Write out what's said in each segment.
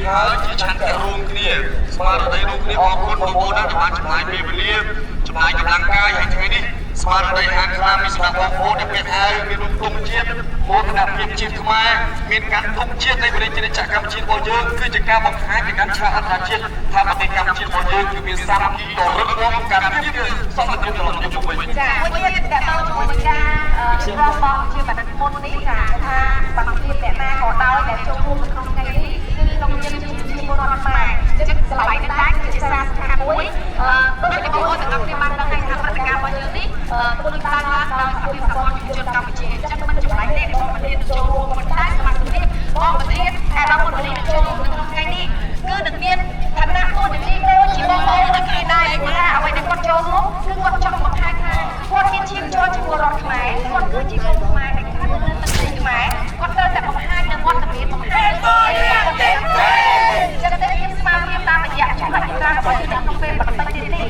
ហើយជាឆន្ទៈរួមគ្នាស្មារតីរួមគ្នាអរគុណបងប្អូនដែលបានចំណាយពេលវេលាចំណាយកម្លាំងកាយហើយថ្ងៃនេះស្មារតីខាងខ្លាំងមានសម្រាប់បងប្អូនដែលពាក់អាវមានរូបទង់ជាតិមោទនភាពជាតិខ្មែរមានការទង់ជាតិនៃប្រជាជាតិកម្ពុជារបស់យើងគឺជាការបង្ហាញពីការឆ្លាតអន្តរជាតិថាប្រទេសកម្ពុជារបស់យើងគឺមានសាមគ្គីដ៏រឹងមាំការពារសន្តិភាពរបស់យើងជុំវិញចាមួយទៀតតើតើជាមួយនឹងការរងបងជាបណ្ឌិតមុននេះចាថាសង្គ្រាមអ្នកណាក៏ដោយដែលចូលរួមក្នុងថ្ងៃនេះគឺក្នុងនាមជាពលរដ្ឋខ្មែរចឹងឆ្លៃដាច់ជាសារសំខាន់មួយដូចជាបងប្អូនទាំងអស់គ្នាបានដឹងថាព្រឹត្តិការណ៍របស់យើងនេះធ្វើឡើងដោយសហភាពសហព័ន្ធយុវជនកម្ពុជាអញ្ចឹងមិនចម្លែកទេបងប្អូនចូលរួមប៉ុន្តែសមាជិកបងប្អូនអារម្មណ៍របស់ចូលរួមក្នុងថ្ងៃនេះគឺនឹងមានឋានៈមួយទីដូចជាបងប្អូនដូចគ្នាដែរថាអ្វីដែលគាត់ចូលរួមគឺគាត់ចង់បង្ហាញថាគាត់មានជាជាពលរដ្ឋខ្មែរគាត់គឺជាពលរដ្ឋខ្មែរដែលខាងនៅទឹកដីខ្មែរគាត់ត្រូវតែបង្ហាញនៅវត្តមានបង្ហាញគាត់ទេចឹងតែយើងស្មារតីតាមរយៈចំណុចទី5របស់យើងក្នុងពេលបន្តិចទៀតនេះ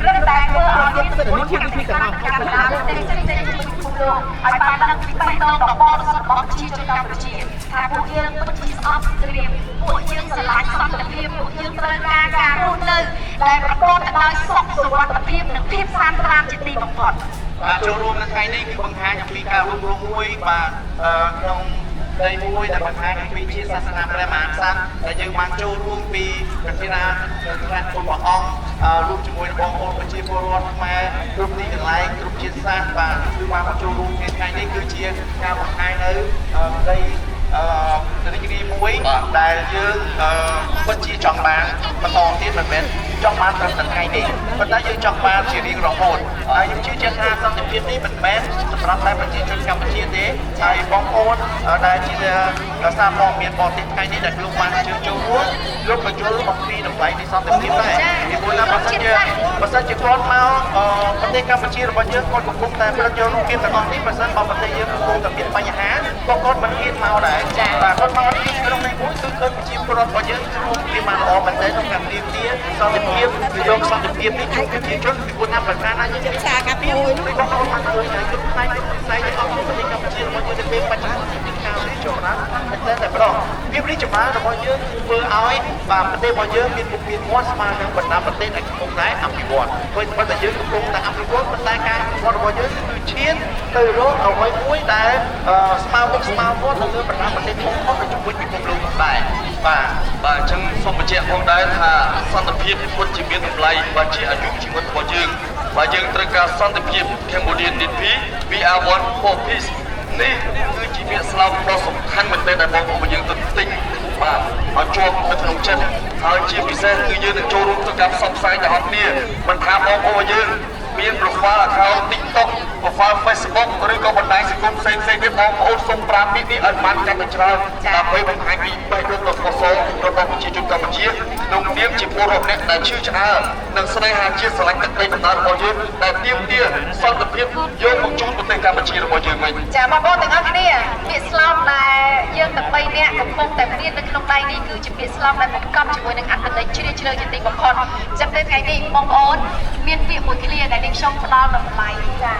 រឹតតែធ្វើឲ្យយើងទទួលកម្មវិធីការតាមប្រទេសផ្សេងៗជួយពិភពលោកឲ្យបានដឹងពីបេះដូងដ៏បរិសុទ្ធរបស់ប្រជាជនកម្ពុជាថាពួកយើងពិតជាស្អប់ស្រៀមពួកយើងស្រឡាញ់សន្តិភាពពួកយើងត្រូវការរស់នៅដែលប្រកបទៅដោយសុខសុវត្ថិភាពនិងភាពសានត្រានជាទីបំផុតបាទចូលរួមនៅថ្ងៃនេះគឺបង្ហាញអំពីការរួមរស់មួយបាទក្នុងដីមួយដែលបង្ហាញអំពីជាសាសនាព្រះមហាក្សត្រដែលយើងបានចូលរួមពីព្រះរាជព្រះអង្គរួមជាមួយបងប្អូនប្រជាពលរដ្ឋខ្មែរគ្រប់ទីកន្លែងគ្រប់ជាតិសាសន៍បាទគឺបានមកចូលរួមគ្នាថ្ងៃនេះគឺជាការបង្ហាញនៅដីរីករាយមួយដែលយើងពិតជាចង់បានបន្តទៀតមិនមែនចង់បានត្រឹមតែថ្ងៃនេះប៉ុន្តែយើងចង់បានជារៀងរហូតហើយយើងជឿជាក់ថាសន្តិភាពនេះមិនមែនសម្រាប់តែប្រជាជនកម្ពុជាទេហើយបងប្អូនដែលជាសារព័ត៌មានបរទេសថ្ងៃនេះដែលលោកបានជឿចូលរួមលោកបញ្យល់អំពីតម្លៃនៃសន្តិភាពដែរពីព្រោះថាបើសិនជាគាត់មកប្រទេសកម្ពុជារបស់យើងគាត់កំពុងតែប្រតិរូបភាពទាំងអស់នេះបើសិនបើប្រទេសយើងកំពុងតែមានបញ្ហាក៏គាត់មិនហ៊ានមកដែរបាទគាត់មកទីក្រុងនេះមួយគឺគាត់ជាពលរដ្ឋរបស់យើងរួមគ្នាបានល្អមែនទែនក្នុងការទាមទារសន្តិភាពយកសន្តិភាពនេះជួយប្រជាជនពីព្រោះថាប្រការណាយើងចាការពីមួយនោះបងប្អូនបានជួយតែគឺផ្នែកផ្នែករបស់ប្រទេសកម្ពុជារបស់យើងពេលបច្ចុប្បន្នទីការរីកចម្រើនតែប្រងភាពរីកចម្រើនរបស់យើងធ្វើឲ្យបាទប្រទេសរបស់យើងមានមុខមានមាត់ស្មើនឹងបណ្ដាប្រទេសដែលកំពុងតែអភិវឌ្ឍព្រោះប៉ុន្តែយើងកំពុងតែអភិវឌ្ឍប៉ុន្តែការអភិវឌ្ឍរបស់យើងគឺឈានទៅរកអ្វីមួយដែលស្មើមុខស្មើមាត់ទៅលើបណ្ដាប្រទេសធំៗនៅជុំវិញពិភពលោកដែរបាទអញ្ចឹងសូមបញ្ជាក់ផងដែរថាសន្តិភាពពិតជាមានតម្លៃបើជាអាយុជីវិតរបស់យើងបើយើងត្រូវការសន្តិភាព Cambodian need peace we are one for peace នេះគឺជាពាក្យស្លោកដ៏សំខាន់មែនទែនដែលបងប្អូនយើងទទិញបាទឲ្យជាប់នៅក្នុងចិត្តហើយជាពិសេសគឺយើងនឹងចូលរួមក្នុងការផ្សព្វផ្សាយដល់គ្នាមិនថាបងប្អូនយើងមាន profile account TikTok profile Facebook ឬក៏បណ្ដាញសង្គមផ្សេងៗទៀតបងប្អូនសូម5ពីនេះឲ្យបានកាន់តែច្រើនដើម្បីបង្ហាញពីបេះដូងដ៏កុសលរបស់ប្រជាជនកម្ពុជាក្នុងនាមជាពលរដ្ឋអ្នកដែលជឿឆ្អើរនិងស្នេហាជាតិស្រឡាញ់ទឹកដីដំណើររបស់យើងដែលទាមទារសន្តិភាពយកមកជូនប្រទេសកម្ពុជារបស់យើងវិញចាបងប្អូនទាំងអស់គ្នាពាក្យស្លោកដែលយើងទាំង3នាក់កំពុងតែមាននៅក្នុងដៃនេះគឺជាពាក្យស្លោកដែលបង្កប់ជាមួយនឹងអត្ថន័យជ្រាលជ្រៅជាទីបំផុតអញ្ចឹងថ្ងៃនេះបងប្អូនមានពាក្យមួយឃ្លាដែលនាងខ្ញុំផ្ដល់តម្លៃចា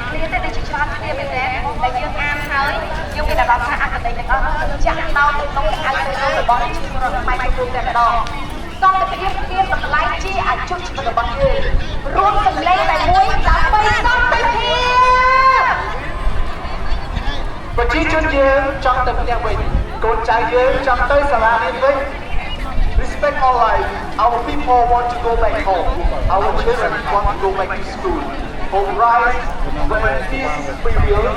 ឃ្លាទៅជាច្រើនឃ្លាមែនទេដែលយើងអានហើយយើងមានអារម្មណ៍ថាអត្ថន័យទាំងអស់នោះចាក់ដោតទៅក្នុងអាយុរបស់ជីវិតរបស់ខ្មែរគ្រប់តែម្ដងសន្តិភាពមានតម្លៃជាអាយុជីវិតរបស់យើងរួមសម្លេងតែមួយដើម្បីសន្តិភាពប្រជាជនយើងចង់ទៅផ្ទះវិញកូនចៅយើងចង់ទៅសាលារៀនវិញ Respect all life. Our people want to go back home. Our children want to go back to school. Hope rise when peace prevails.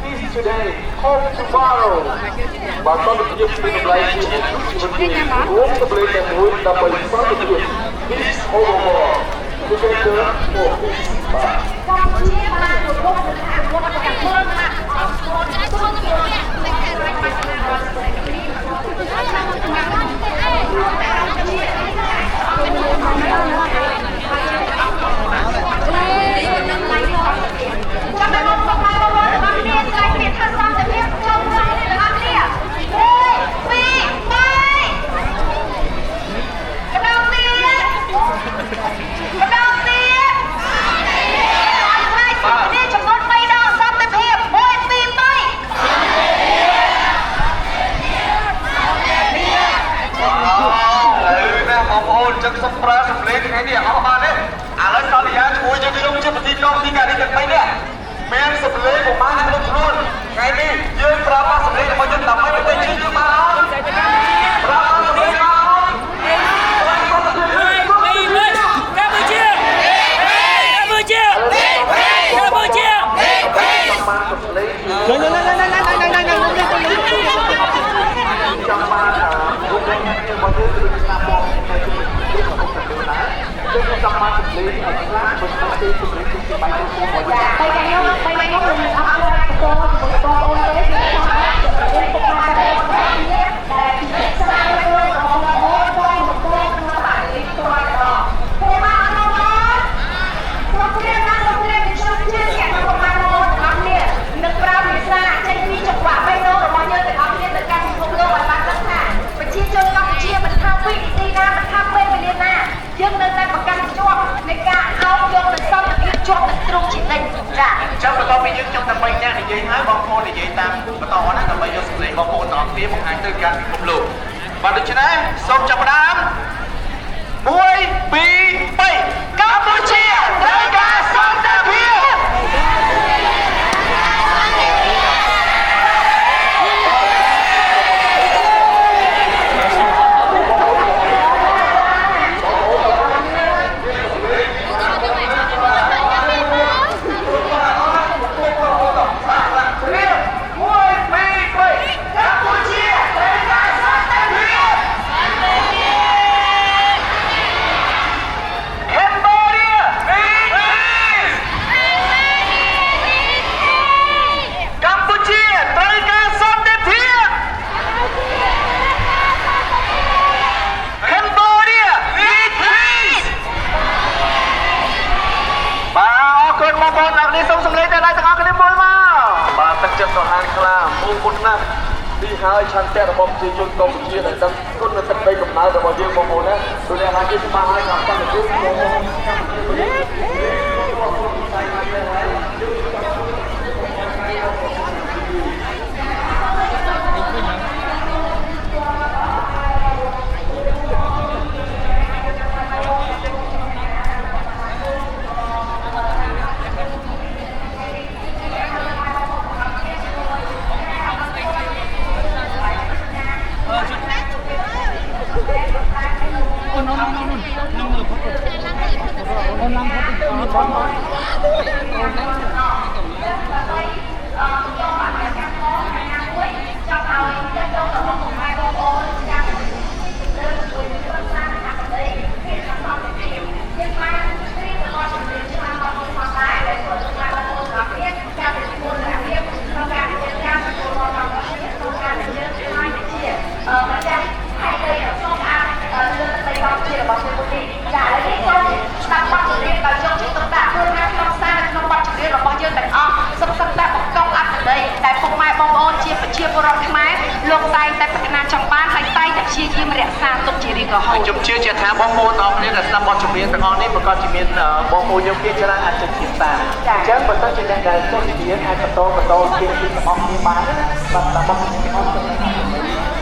Peace today, hope tomorrow. បាទសន្តិភាពមានតម្លៃជាជីវិតយើងរួមសម្លេងតែមួយដើម្បីសន្តិភាព Peace over war. Together for peace. បាទកម្ពុជាបានទទួលរងនឹងអនុវត្តកម្មមួយណាស់អត់ស្គាល់ទៅក្នុងភាពនៃការរំលាយ បងប្អូននិយាយតាមបន្តណាដើម្បីយកសម្លេងបងប្អូនទាំងអស់គ្នាបង្ហាញទៅកាន់ពិភពលោកបាទដូច្នេះសូមចាប់ផ្ដើម1 2 3កម្ពុជាត្រូវការសន្តិភាព ចិត្តស្រឡាញ់ខ្លាំងអរគុណណាស់ទីហើយឆន្ទៈរបស់ប្រជាជនកម្ពុជាដែលដឹងគុណនៅទឹកដីកំណើតរបស់យើងបងប្អូនណាដូចអ្នកថាគេស្មានហើយតាមសន្តិភាពបងប្អូនជាពលរដ្ឋខ្មែរលោកតែងតែប្រាថ្នាចង់បានហើយតែងតែព្យាយាមរក្សាទុកជារៀងរហូតខ្ញុំជឿជាក់ថាបងប្អូនទាំងគ្នាដែលស្ដាប់បទចម្រៀងទាំងអស់នេះប្រកាសជាមានបងប្អូនយើងភាគច្រើនអាចចិត្តភាសាអញ្ចឹងបើសិនជាអ្នកដែលចូលរៀនអាចបន្តជាពីរបស់គ្នាបានបាទរបស់គ្នាអស់ទៅ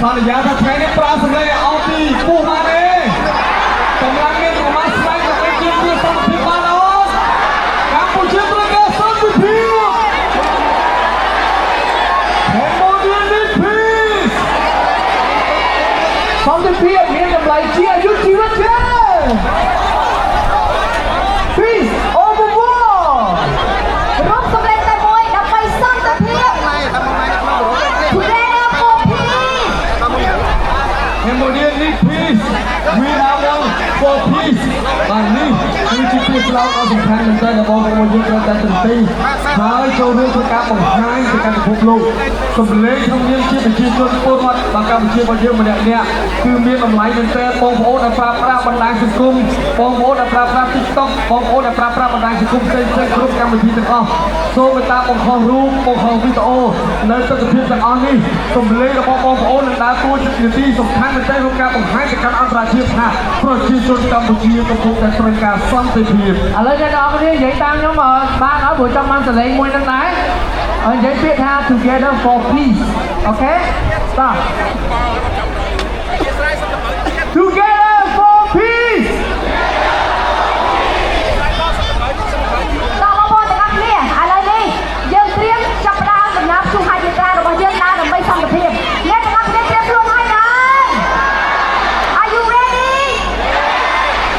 សន្យាថាថ្ងៃនេះប្រើសម្លេងអស់ពីពុះបានទេកម្លាំងមានប្រមាណស្វែងរកជាសន្តិភាពបានអត់កម្ពុជាត្រូវការសន្តិភាព Cambodia need peace សន្តិភាពមានតម្លៃជាអាយុជីវិតទេ Peace over war រំសម្លេងតែមួយដើម្បីសន្តិភាព Cambodia need peace. We are one for peace. បាទនេះគឺជាពាក្យស្លោកដ៏សំខាន់មែនទែនរបស់បងប្អូនយើងត្រូវតែទន្ទឹងហើយចូលរួមក្នុងការបង្ហាញទៅកាន់ពិភពលោកសម្លេងក្នុងនាមជាប្រជាជនពលរដ្ឋរបស់កម្ពុជារបស់យើងម្នាក់ៗគឺមានតម្លៃមែនទែនបងប្អូនដែលប្រើប្រាស់បណ្ដាញសង្គមបងប្អូនដែលប្រើប្រាស់ TikTok បងប្អូនដែលប្រើប្រាស់បណ្ដាញសង្គមផ្សេងៗគ្រប់កម្មវិធីទាំងអស់សូមមេត្តាបង្ហោះរូបបង្ហោះវីដេអូនៅទស្សនវិជ្ជាទាំងអស់នេះសម្លេងរបស់បងប្អូននឹងដើរតួជានាទីសំខាន់មែនទែនក្នុងការបង្ហាញទៅកាន់អន្តរជាតិថាប្រជាជនកម្ពុជាកំពុងតែត្រូវការសន្តិភាពឥឡូវអ្នកនរគ្នានិយាយតាមខ្ញុំបានអត់ព្រោះចង់បានសលេងមួយនឹងដែរនិយាយពាក្យថា Together for Peace អូខេ Stop Together for Peace ដល់បងប្អូនទាំងអស់គ្នាឥឡូវនេះយើងត្រៀមចាប់ផ្ដើមដំណើរជួបហាយយាត្រារបស់យើងដើរដើម្បីសន្តិភាពអ្នកទាំងអស់គ្នាត្រៀមខ្លួនហើយដែរ Are you ready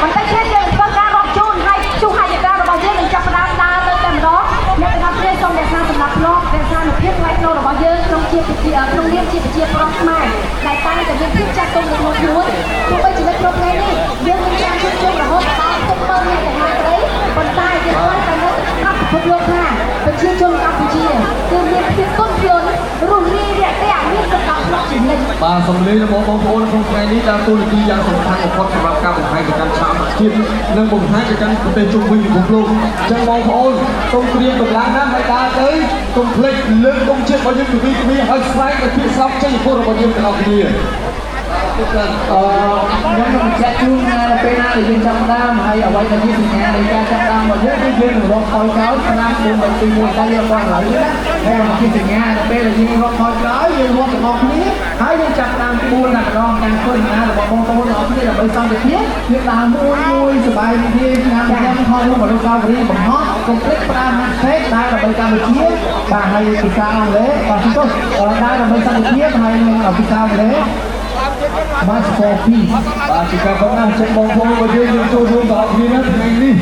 បន្តិចទៀតយើងធ្វើការរាប់ជូនហើយជួបហាយយាត្រារបស់យើងនឹងចាប់ផ្ដើមដើរទៅតែម្ដងអ្នកទាំងអស់គ្នាសូមរក្សាសំណាក់ភ្នំរក្សានូវភាពថ្លៃថ្នូររបស់យើងក្នុងនាមជាប្រជាប្រដ្ឋខ្មែរដែលតែងតែមានភាពចាស់ទុំនៅក្នុងខ្លួនទោះបីជានៅក្នុងថ្ងៃនេះយើងមានការជួបជុំរហូតដល់ទុកមើលមានតែណាក្តីប៉ុន្តែយើងត្រូវតែនៅក្នុងពិភពលោកថាប្រជាជនកម្ពុជាគឺមានភាពទន់ភ្លន់រស់រាយរាក់ទាក់មានសក្ដានុពលជានិច្ច បាទសម្លេងរបស់បងប្អូនក្នុងថ្ងៃនេះដើរតួនាទីយ៉ាងសំខាន់បំផុតសម្រាប់ការបង្ហាញទៅកាន់ឆ្នាំជាតិនិងបង្ហាញទៅកាន់ប្រទេសជុំវិញពិភពលោកអញ្ចឹងបងប្អូនសូមត្រៀមកម្លាំងណាស់ហើយដើរទៅកុំភ្លេចលើកទង់ជាតិរបស់យើងពីពីហើយស្វែងរកភាពស្របចេញពលរបស់យើងទាំងអស់គ្នាខ្ញុំនឹងបញ្ជាក់ជូនថាពេលណាដែលយើងចាប់ផ្ដើមហើយអ្វីដែលជាសញ្ញានៃការចាប់ផ្ដើមរបស់យើងគឺយើងនឹងរកថយក្រោយឆ្នាំ2021តែយើងបានឡើយណាហើយជាសញ្ញាដែលពេលដែលយើងរកថយក្រោយយើងរួមទាំងអស់គ្នាហើយយើងចាប់ផ្ដើម4តែម្ដងកាន់ធ្វើដំណើររបស់បងប្អូនទាំងអស់គ្នាដើម្បីសន្តិភាពយើងដើរមួយសប្បាយរីករាយឆ្នាំយើងថយមកដល់កាលវេលាបំផុតកុំភ្លេចប្រើ hashtag ដើរដើម្បីកម្ពុជាបាទហើយភាសាអង់គ្លេសបាទទីនោះដើរដើម្បីសន្តិភាពហើយនឹងភាសាអង់គ្លេស March for Peace បាទជាការបង្ហាញចេញបងប្អូនរបស់យើងចូលរួមដល់គ្នាថ្ងៃនេះ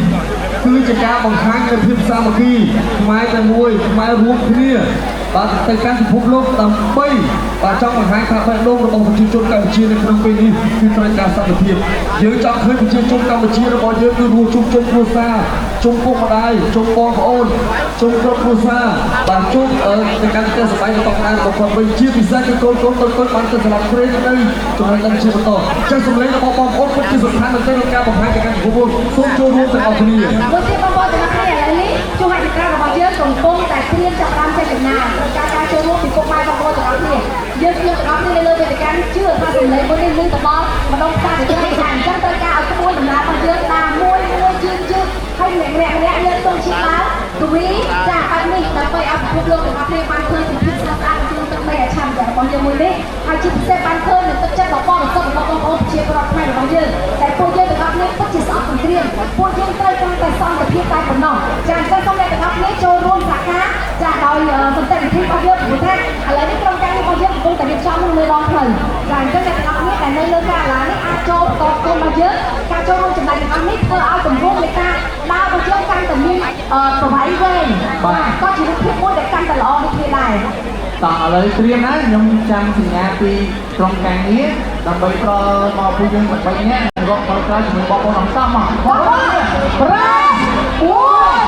គឺជាការបង្ហាញនូវភាពសាមគ្គីខ្មែរតែមួយខ្មែររួមគ្នាបាទទៅកាន់ពិភពលោកដើម្បីបាទចង់បង្ហាញថាបេះដូងរបស់ប្រជាជនកម្ពុជានៅក្នុងពេលនេះគឺត្រូវការសន្តិភាពយើងចង់ឃើញប្រជាជនកម្ពុជារបស់យើងគឺរស់ជុំជុំគ្រួសារជុំពុកម្ដាយជុំបងប្អូនជុំគ្រប់គ្រួសារបាទជុំទៅកាន់ផ្ទះសម្បែងរបស់ខ្លួនរបស់គាត់វិញជាពិសេសគឺកូនតូចបានទៅសម្រាប់ព្រេងនៅចំណុចដល់ជាបន្តចឹងសម្លេងរបស់បងប្អូនពិតជាសំខាន់មែនទែនក្នុងការបង្ហាញទៅកាន់ពិភពលោកសូមចូលរួមទាំងអស់គ្នា មួយទៀតបងប្អូនទាំងអស់គ្នាឥឡូវនេះជួបហាយយាត្រារបស់យើងកំពុងតែត្រៀមចាប់ផ្ដើមចេញដំណើរការចូលរួមពីពុកម៉ែបងប្អូនទាំងអស់គ្នាយើងទាំងអស់គ្នាលើវេទិកានេះជឿថាសម្លេងមួយនេះនឹងទៅដល់ម្ដងផ្សារវិទ្យាល័យថាអញ្ចឹងត្រូវការឲ្យក្បួនដំណើររបស់យើងដើរមួយជឿហើយម្នាក់យើងទង់ឈាមឡើងទ្វីចាបែបនេះ សន្តិភាពតែប៉ុណ្ណោះចាអញ្ចឹងសូមអ្នកទាំងអស់គ្នាចូលរួមសហការចាដោយសន្តិភាពរបស់យើងព្រោះថាឥឡូវនេះក្រុមការងាររបស់យើងកំពុងតែរៀបចំនៅដងផ្លូវចាអញ្ចឹងអ្នកទាំងអស់គ្នាដែលនៅលើកាឡានេះអាចចូលតបគុំរបស់យើងការចូលរួមចំណែកទាំងអស់នេះធ្វើឲ្យទម្រង់នៃការដើររបស់យើងកាន់តែមានប្រវៃវែងបាទក៏ជារូបភាពមួយដែលកាន់តែល្អដូចគ្នាដែរ តោះឥឡូវត្រៀមណាខ្ញុំចាំសញ្ញាពីក្រុមការងារដើម្បីប្រមកពួកយើង8នាក់រកផលក្រោយជាមួយបងប្អូនអង្គសាមក5 4 3 2 1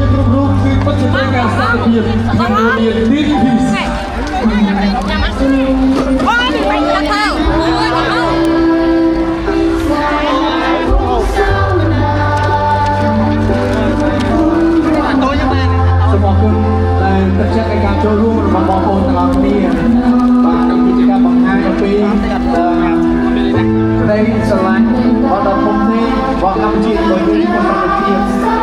ជាគ្រប់រូបគឺពិតជាត្រូវការសន្តិភាពនិងមាន peace សូមអរគុណដែលទឹកចិត្តในការចូលរួមរបស់បងប្អូនទាំងអស់គ្នាបាទនេះគឺជាការបង្ហាញអំពីក្តីស្រឡាញ់របស់ដល់ខ្ញុំនេះរបស់កម្ពុជាដោយយើងក្នុងប្រទេស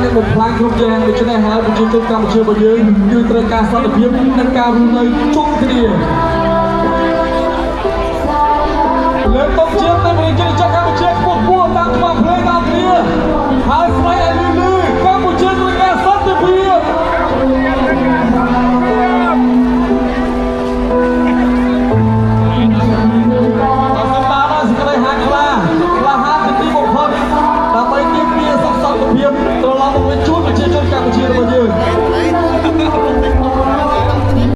ជាតិបំផ្លាញគ្រប់យ៉ាងដូច្នេះហើយប្រជាជនកម្ពុជារបស់យើងគឺត្រូវការសន្តិភាពនិងការរស់នៅជុំគ្នាលើកតុកជាទៅប្រជាជនកម្ពុជាខ្ពស់ខ្ពស់តាមច្បាប់ភ្លេងដល់គ្នាហើយស្ដីឲ្យលឺកម្ពុជាត្រូវការសន្តិភាពដើម្បីទាមទារសុខសន្តិភាពត្រឡប់មកវិញជួបប្រជាជនកម្ពុជា